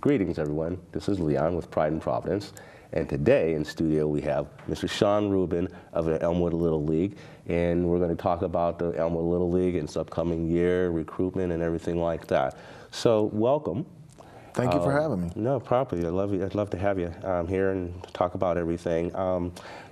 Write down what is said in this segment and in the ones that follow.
Greetings, everyone. This is Leon with Pride in Providence, and today in studio we have Mr. Shawn Rubin of the Elmwood Little League, and we're going to talk about the Elmwood Little League and its upcoming year, recruitment, and everything like that. So, welcome. Thank you for having me. No, probably. I'd love to have you here and talk about everything.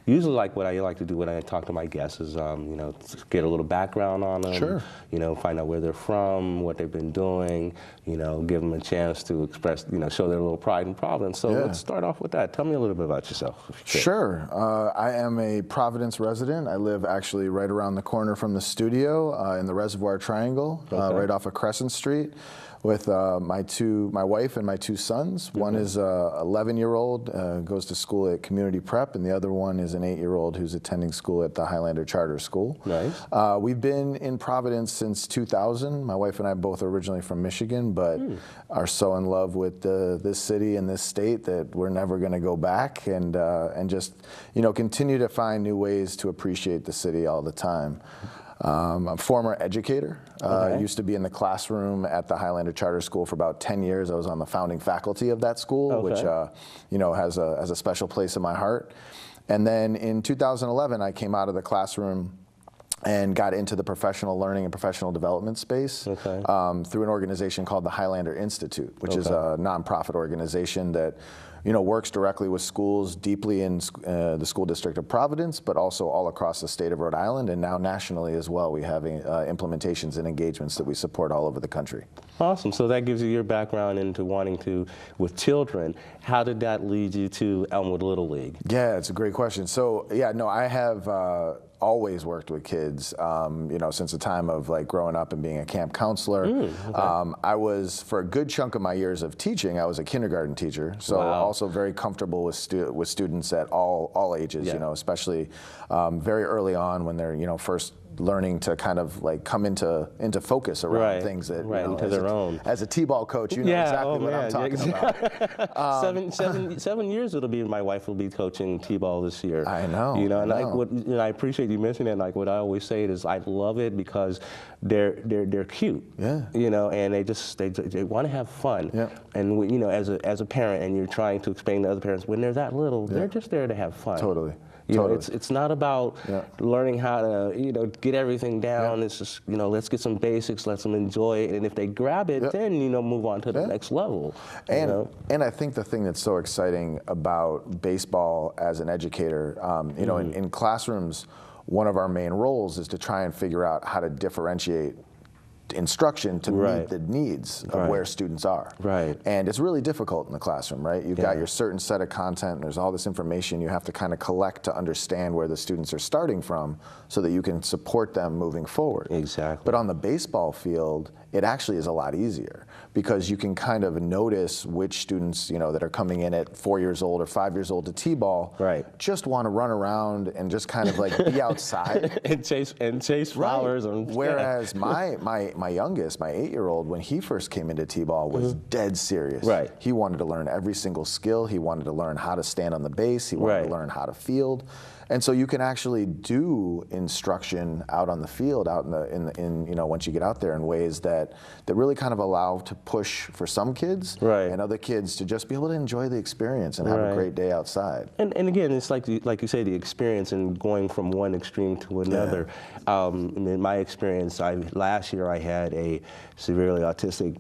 Usually, like what I like to do when I talk to my guests is, you know, get a little background on them. Sure. You know, find out where they're from, what they've been doing. You know, give them a chance to express, you know, show their little pride and Providence. So let's start off with that. Tell me a little bit about yourself. If you can. Sure. I am a Providence resident. I live actually right around the corner from the studio in the Reservoir Triangle, right off of Crescent Street, with my wife and my two sons. One is 11-year-old, goes to school at Community Prep, and the other one is an 8-year-old who's attending school at the Highlander Charter School. Nice. We've been in Providence since 2000. My wife and I both are originally from Michigan, but are so in love with this city and this state that we're never going to go back, and just, you know, continue to find new ways to appreciate the city all the time. I'm a former educator. Used to be in the classroom at the Highlander Charter School for about 10 years. I was on the founding faculty of that school, which you know, has a special place in my heart. And then in 2011, I came out of the classroom and got into the professional learning and professional development space through an organization called the Highlander Institute, which is a nonprofit organization that, you know, works directly with schools deeply in the school district of Providence, but also all across the state of Rhode Island, and now nationally as well. We have implementations and engagements that we support all over the country. Awesome. So that gives you your background into wanting to, with children. How did that lead you to Elmwood Little League? Yeah, it's a great question. So, yeah, no, I have always worked with kids, you know, since the time of like growing up and being a camp counselor. I was, for a good chunk of my years of teaching, I was a kindergarten teacher, so also very comfortable with students at all ages, you know, especially very early on when they're, you know, first learning to kind of like come into focus around things that, you know, into their own. As a T-ball coach, you know exactly what I'm talking about. 7 years it'll be. My wife will be coaching T-ball this year. I know. You know, and I appreciate you mentioning it. Like what I always say is, I love it because they're cute. Yeah. You know, and they want to have fun. Yeah. And you know, as a parent, and you're trying to explain to other parents, when they're that little, they're just there to have fun. Totally. You know, it's not about learning how to, you know, get everything down. It's just, you know, let's get some basics, let them enjoy it, and if they grab it, then, you know, move on to the next level. And I think the thing that's so exciting about baseball as an educator, you know, in classrooms, one of our main roles is to try and figure out how to differentiate instruction to meet the needs of where students are. And it's really difficult in the classroom, right? You've got your certain set of content, and there's all this information you have to kind of collect to understand where the students are starting from so that you can support them moving forward. Exactly. But on the baseball field, it actually is a lot easier because you can kind of notice which students, you know, that are coming in at 4 years old or 5 years old to T-ball just want to run around and just kind of like be outside and chase flowers. Whereas my youngest, my 8-year-old, when he first came into T-ball, was dead serious. He wanted to learn every single skill. He wanted to learn how to stand on the base. He wanted to learn how to field. And so you can actually do instruction out on the field, out in you know, once you get out there, in ways that really kind of allow to push for some kids and other kids to just be able to enjoy the experience and have a great day outside. And again, it's like you say, the experience and going from one extreme to another. In my experience, last year I had a severely autistic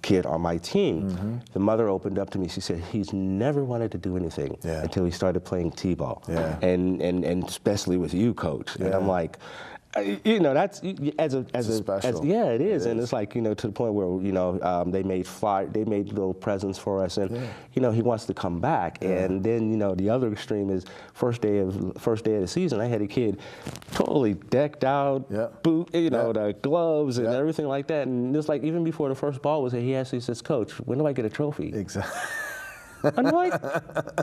kid on my team. The mother opened up to me. She said he's never wanted to do anything until he started playing T-ball, and especially with you, Coach. And I'm like, you know, that's as it is, and it's like, you know, to the point where, you know, they made little presents for us, and you know, he wants to come back. And then, you know, the other extreme is first day of the season, I had a kid totally decked out, boot, you know, the gloves and everything like that, and it's like even before the first ball was hit, he actually says, "Coach, when do I get a trophy?" Exactly. I'm like,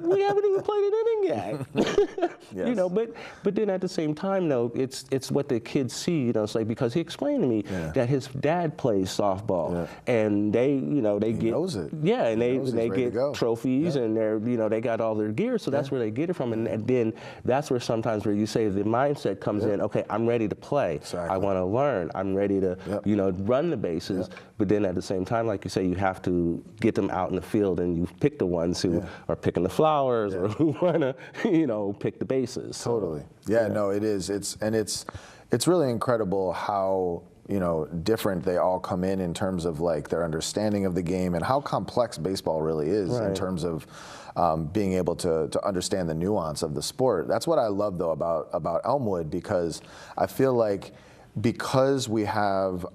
we haven't even played an inning brainiac. You know, but then at the same time, though, it's what the kids see. You know, it's like, because he explained to me that his dad plays softball, and they, you know, they get knows it. and they get trophies, and they're, you know, they got all their gear, so that's where they get it from, and then that's where sometimes where you say the mindset comes in. Okay, I'm ready to play. I want to learn. I'm ready to, you know, run the bases. But then at the same time, like you say, you have to get them out in the field, and you pick the ones who are picking the flowers or who want to, you know, pick the bases. Totally. Yeah, no, it is. It's really incredible how, you know, different they all come in terms of like their understanding of the game and how complex baseball really is in terms of being able to understand the nuance of the sport. That's what I love, though, about Elmwood, because I feel like because we have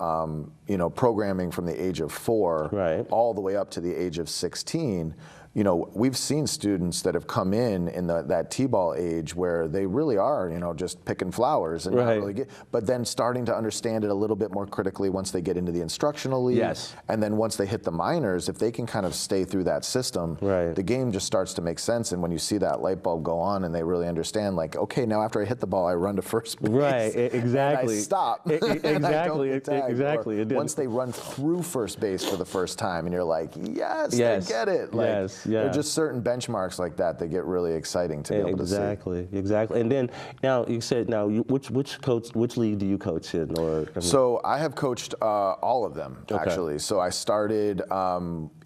you know, programming from the age of 4 all the way up to the age of 16, you know, we've seen students that have come in that T-ball age where they really are, you know, just picking flowers and not really but then starting to understand it a little bit more critically once they get into the instructional league. And then once they hit the minors, if they can kind of stay through that system, the game just starts to make sense. And when you see that light bulb go on and they really understand, like, okay, now after I hit the ball, I run to first base. Exactly. And I stop. Exactly. Exactly. Once they run through first base for the first time, and you're like, yes, they get it. Like, there are just certain benchmarks like that that get really exciting to be able to see. Exactly. And then now you said which league do you coach in? Or so I have coached all of them actually. So I started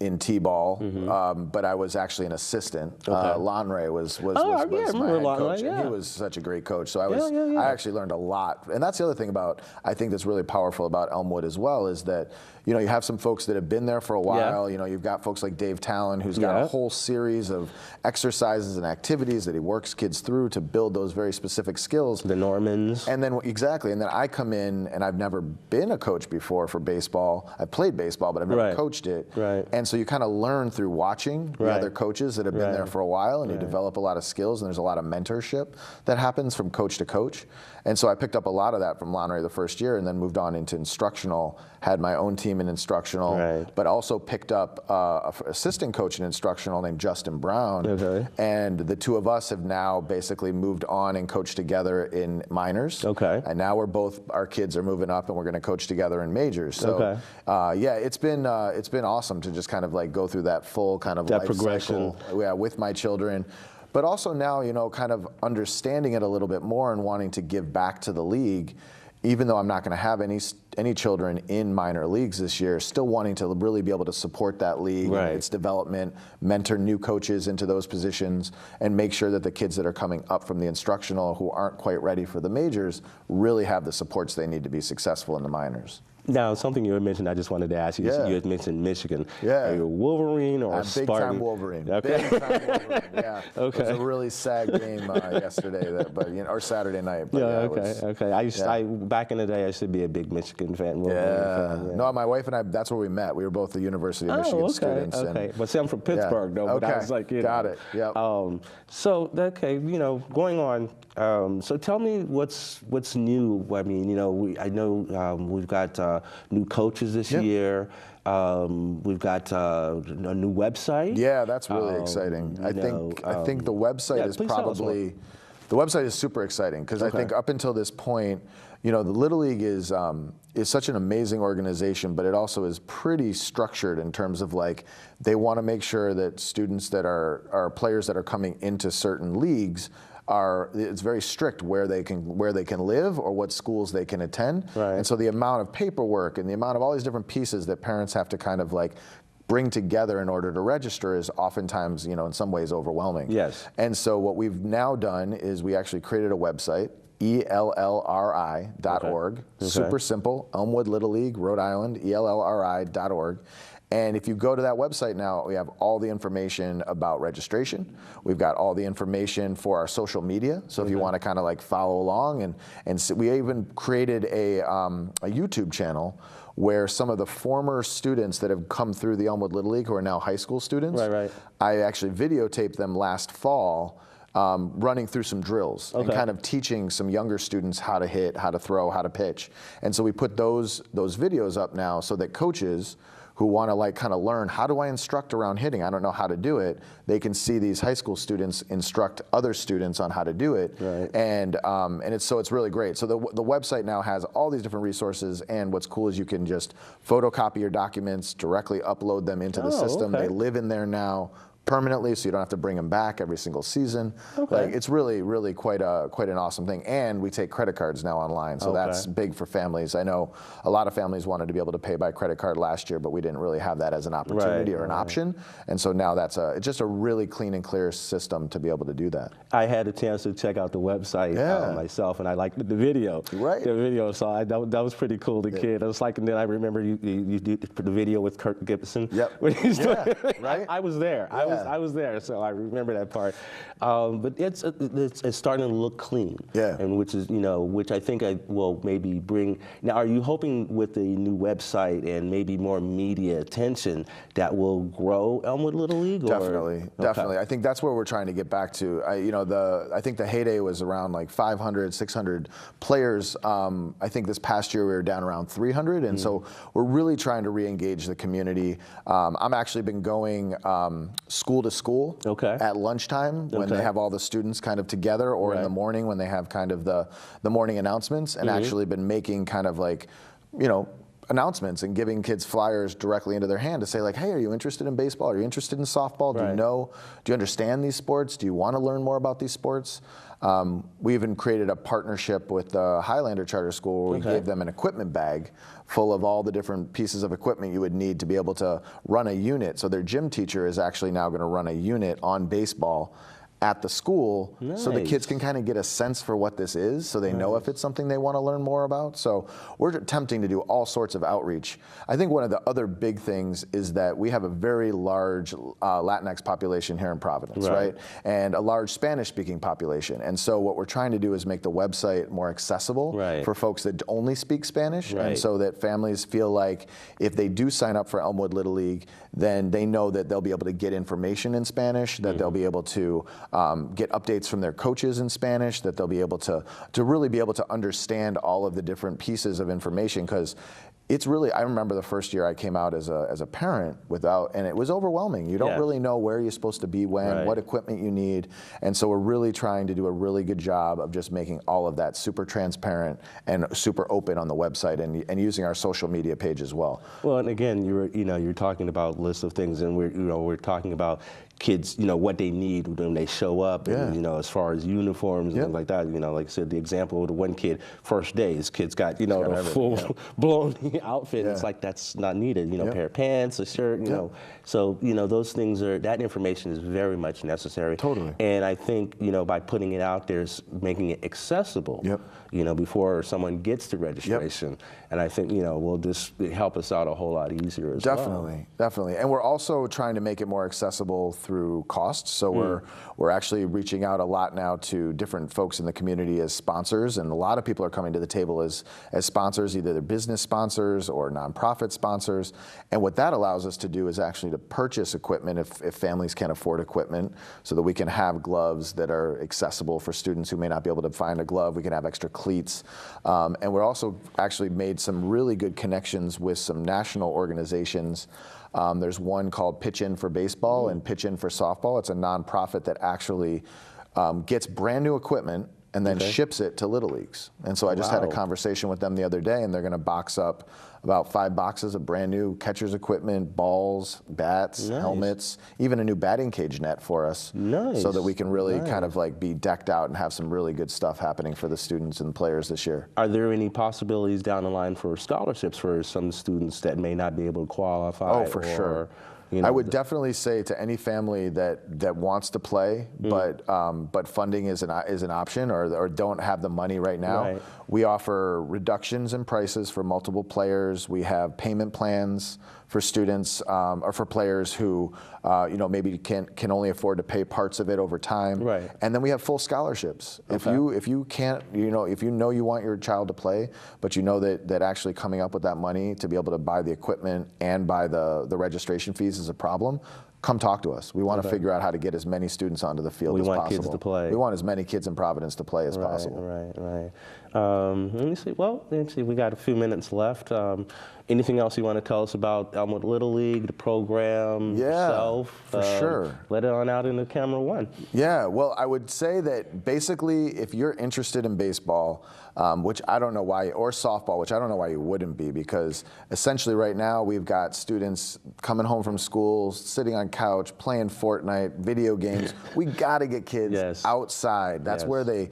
in T-ball, but I was actually an assistant. Lonray was my head coach, and he was such a great coach. So I actually learned a lot. And that's the other thing about, I think that's really powerful about Elmwood as well, is that, you know, you have some folks that have been there for a while. You know, you've got folks like Dave Talon, who's got a whole series of exercises and activities that he works kids through to build those very specific skills. The Normans. And then, and then I come in, and I've never been a coach before for baseball. I've played baseball, but I've never coached it. And so you kind of learn through watching the other coaches that have been there for a while, and you develop a lot of skills, and there's a lot of mentorship that happens from coach to coach. And so I picked up a lot of that from Lonray the first year, and then moved on into instructional, had my own team in instructional, but also picked up an assistant coach in instructional named Justin Brown. And the two of us have now basically moved on and coached together in minors. And now our kids are moving up, and we're going to coach together in majors. So yeah, it's been awesome to just kind of like go through that full kind of life progression with my children. But also now, you know, kind of understanding it a little bit more and wanting to give back to the league, even though I'm not going to have any children in minor leagues this year, still wanting to really be able to support that league and its development, mentor new coaches into those positions, and make sure that the kids that are coming up from the instructional who aren't quite ready for the majors really have the supports they need to be successful in the minors. Now, something you had mentioned, I just wanted to ask you. You had mentioned Michigan. Are you a Wolverine or a Spartan? Big time Wolverine. Big time Wolverine. It was a really sad game yesterday, or Saturday night. But I back in the day, I used to be a big Michigan fan. Wolverine fan. No, my wife and I. That's where we met. We were both the University of Michigan students. But see, I'm from Pittsburgh, though. But I was like, got it. So you know, going on. So tell me what's new. I mean, you know, I know we've got new coaches this year. We've got a new website. Yeah, that's really exciting. I think the website is probably the website is super exciting because I think up until this point, you know, the Little League is such an amazing organization, but it also is pretty structured in terms of like they want to make sure that students that are players that are coming into certain leagues it's very strict where they can live or what schools they can attend. And so the amount of paperwork and the amount of all these different pieces that parents have to kind of like bring together in order to register is oftentimes, you know, in some ways overwhelming. And so what we've now done is we actually created a website, ELLRI.org. Super simple, Elmwood Little League, Rhode Island, ELLRI.org. And if you go to that website now, we have all the information about registration. We've got all the information for our social media. So if you want to kind of like follow along, and so we even created a YouTube channel where some of the former students that have come through the Elmwood Little League who are now high school students, I actually videotaped them last fall running through some drills and kind of teaching some younger students how to hit, how to throw, how to pitch. And so we put those videos up now so that coaches who want to like kind of learn, how do I instruct around hitting? I don't know how to do it. They can see these high school students instruct other students on how to do it. Right. And it's really great. So the website now has all these different resources, and what's cool is you can just photocopy your documents, directly upload them into the system. Okay. They live in there now permanently, so you don't have to bring them back every single season. Okay. Like, it's really quite an awesome thing. And we take credit cards now online, so that's big for families. I know a lot of families wanted to be able to pay by credit card last year, but we didn't really have that as an opportunity or an option. And so now it's just a really clean and clear system to be able to do that. I had a chance to check out the website myself, and I liked the video. Right. The video, so that was pretty cool. The kid, I was like, and then I remember you did the video with Kirk Gibson. Yep. When he's Right. I was there. I was there, so I remember that part. But it's starting to look clean. Yeah. And which I think I will maybe bring. Now, are you hoping with the new website and maybe more media attention that will grow Elmwood Little League? Definitely. I think that's where we're trying to get back to. I think the heyday was around like 500, 600 players. I think this past year we were down around 300, and so we're really trying to re-engage the community. I'm actually been going school to school at lunchtime when they have all the students kind of together, or in the morning when they have kind of the morning announcements, and actually been making kind of like, announcements and giving kids flyers directly into their hand to say like, hey, are you interested in baseball? Are you interested in softball? Do you understand these sports? Do you want to learn more about these sports? We even created a partnership with the Highlander Charter School where we gave them an equipment bag full of all the different pieces of equipment you would need to be able to run a unit. So their gym teacher is actually now going to run a unit on baseball at the school, so the kids can kind of get a sense for what this is, so they know if it's something they want to learn more about. So we're attempting to do all sorts of outreach. I think one of the other big things is that we have a very large Latinx population here in Providence, right? And a large Spanish-speaking population. And so what we're trying to do is make the website more accessible for folks that only speak Spanish, and so that families feel like if they do sign up for Elmwood Little League, then they know that they'll be able to get information in Spanish, that they'll be able to get updates from their coaches in Spanish, that they'll be able to really be able to understand all of the different pieces of information, because it's really, I remember the first year I came out as a parent and it was overwhelming. You don't really know where you're supposed to be when, what equipment you need. And so we're really trying to do a really good job of just making all of that super transparent and super open on the website, and using our social media page as well. Well, and again, you're talking about lists of things, and we're talking about kids, what they need when they show up, and, as far as uniforms and things like that. Like I said, the example of the one kid, first day, his kid's got, a full blown outfit. It's like, that's not needed, pair of pants, a shirt, So, those things that information is very much necessary. Totally. And I think, by putting it out there, making it accessible, before someone gets to registration. And I think, will just help us out a whole lot easier as well. Definitely. And we're also trying to make it more accessible through cost. So we're actually reaching out a lot now to different folks in the community as sponsors, and a lot of people are coming to the table as sponsors, either they're business sponsors or nonprofit sponsors. And what that allows us to do is actually to purchase equipment if families can't afford equipment, so that we can have gloves that are accessible for students who may not be able to find a glove. We can have extra cleats. And we're also actually made some really good connections with some national organizations. There's one called Pitch In for Baseball and Pitch In for Softball. It's a nonprofit that actually gets brand new equipment and then ships it to Little Leagues. And so I just had a conversation with them the other day, and they're going to box up about 5 boxes of brand new catcher's equipment, balls, bats, helmets, even a new batting cage net for us, so that we can really kind of like be decked out and have some really good stuff happening for the students and players this year. Are there any possibilities down the line for scholarships for some students that may not be able to qualify? Oh, for sure. I would definitely say to any family that wants to play, but funding is an option, or don't have the money right now. We offer reductions in prices for multiple players. We have payment plans for students or for players who maybe can only afford to pay parts of it over time. And then we have full scholarships. If you can't, if you want your child to play, but you know that actually coming up with that money to be able to buy the equipment and buy the registration fees is a problem, come talk to us. We want to figure out how to get as many students onto the field as possible. We want kids to play. We want as many kids in Providence to play as possible. Right. Let me see. Well, let's see. We got a few minutes left. Anything else you want to tell us about Elmwood Little League, the program, yourself? For sure. Let it on out into camera one. Yeah, well, I would say that basically if you're interested in baseball, which I don't know why, or softball, which I don't know why you wouldn't be, because essentially right now we've got students coming home from school, sitting on couch, playing Fortnite, video games. We got to get kids outside. That's where they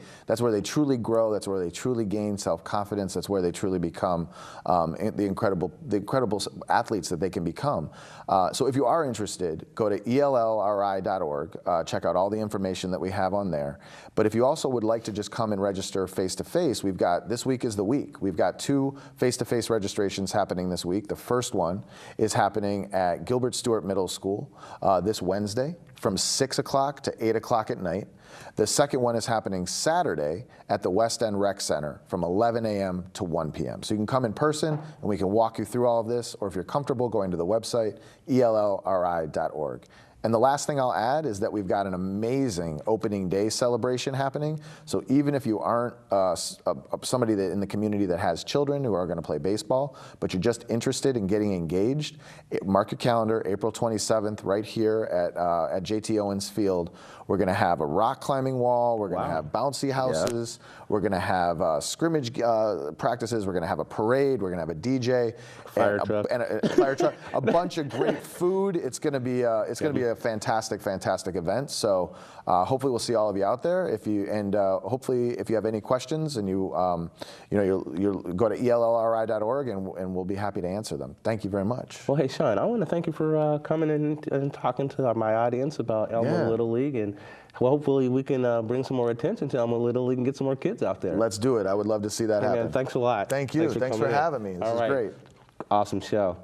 truly grow. That's where they truly gain self-confidence. That's where they truly become the incredible athletes that they can become. So if you are interested, go to ellri.org. Check out all the information that we have on there. But if you also would like to just come and register face-to-face, this week is the week. We've got 2 face-to-face registrations happening this week. The first one is happening at Gilbert Stewart Middle School this Wednesday from 6 o'clock to 8 o'clock at night. The second one is happening Saturday at the West End Rec Center from 11 a.m. to 1 p.m. So you can come in person and we can walk you through all of this, or if you're comfortable, going to the website, ellri.org. And the last thing I'll add is that we've got an amazing opening day celebration happening. So even if you aren't somebody in the community that has children who are going to play baseball, but you're just interested in getting engaged, mark your calendar, April 27th, right here at J.T. Owens Field. We're going to have a rock climbing wall. We're going to have bouncy houses. We're going to have scrimmage practices. We're going to have a parade. We're going to have a DJ, fire truck, a bunch of great food. It's going to be a fantastic event. So hopefully we'll see all of you out there. Hopefully if you have any questions and you'll go to ellri.org and we'll be happy to answer them. Thank you very much. Well, hey Shawn, I want to thank you for coming in and talking to my audience about Elmwood Little League, and hopefully we can bring some more attention to Elmwood Little League and get some more kids out there. Let's do it. I would love to see that happen. Thanks a lot. Thank you. Thanks for having me. This is great. Awesome show.